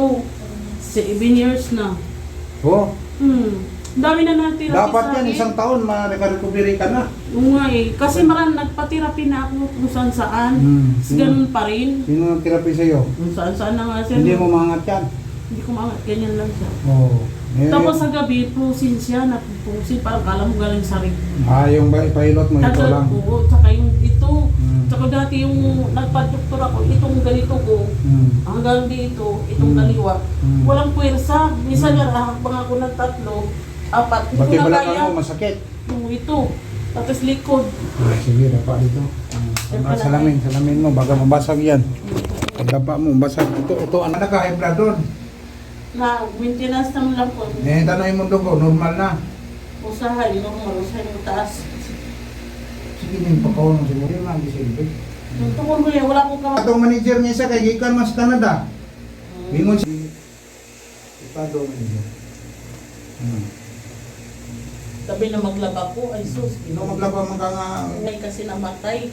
Ito, 7 years na. Oh, Dami na natira dapat sa yan, akin. isang taon, ma-recovery ka na. Oo nga eh. Kasi marang nagpa-therapy na ako kung saan saan. Ganun pa rin. Sino ang therapy sa'yo? Kung saan saan na nga siya. Hindi mo maangat yan. Hindi ko maangat. Ganyan lang siya. Oo. Tapos sa gabi, pusin siya. Napupusin. Parang kala mo galing sa rig. Yung pilot mo, ito lang. Oo. Tsaka yung ito. Mm. Tsaka dati yung nagpa-doktor ako, itong ganito ko. Hanggang dito, itong kaliwa. Walang puwersa. Minsan nga, hakbang ako ng 3, 4. Hindi Pati ko na balakang kaya. mo, masakit. Yung ito. Tapos likod. Sige, dapa dito. Salamin mo, baga mabasag yan. Pag dapa mo, basag. Ito, ang naka-high blood doon. Na, maintenance naman lang po. Tanong mo doon ko, normal na. Usahay, normal. Usahay yung taas. Sige, yung pakaw mo siguro yung lagi silbi. Yung tukol ko yan, wala akong Atong manager niya sa kay Gikan mas Canada. Bingon si Ipado manager. Sabi na maglaba ko, ay sus. Ino maglaba man ka nga. May kasi namatay.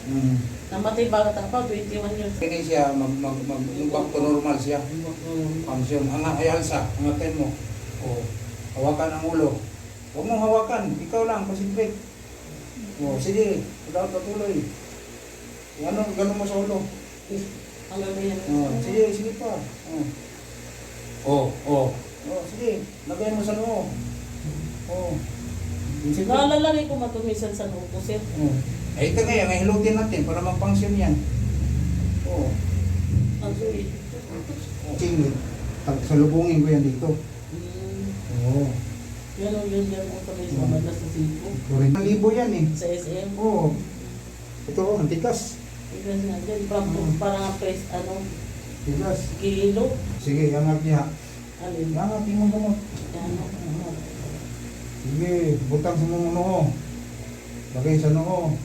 Namatay bata pa, 21 years. Kini siya yung back to normal siya. Function. Ay alsa, angatin mo. O, hawakan ang ulo. Huwag mong hawakan, ikaw lang, pasinpik. O, sige, patuloy. Ganun mo sa ulo. Hanggang ganyan. Sige pa. Sige, lagay mo sa noo. Nalalagay ko matumisan sa noo ko, sir. Ito ngayon, hilutin natin para mag-function yan. Ang sulit. Singit. Salubungin ko yan dito. Yan o, yun yan mo kami sa madlas sa sipo. 40,000 yan eh. Sa SM. Ito, antikas. Ikas nga dyan, parang press, Tigas. kilo. Sige, angat niya. Alin? Angat yung gamot. Sige, butang sa mong noo. Lagay sa noo.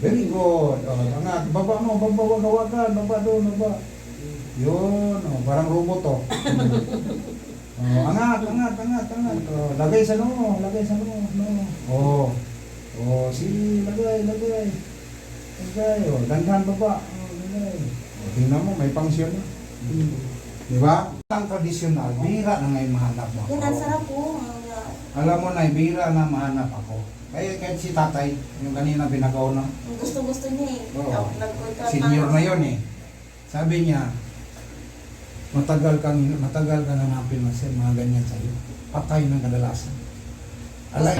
Very good. Angat. Baba mo, wag hawakan. Baba doon, baba. Yun, parang robot to. Angat. Lagay sa noo. Sige, lagay. Dandan baba. Lagay. Tingnan mo, may pangsyon na. Di ba? Ang tradisyonal, bihira na ngayon mahanap mo ako. Yan, ang sarap po. Alam mo na, bihira na mahanap ako. Kahit si tatay, yung kanina binagaw na. Gusto niya eh. Oo. Nag-contract Senior na yun eh. Sabi niya, matagal ka nanapin mo sir, mga ganyan sa'yo. Patay ng kadalasan. Alay.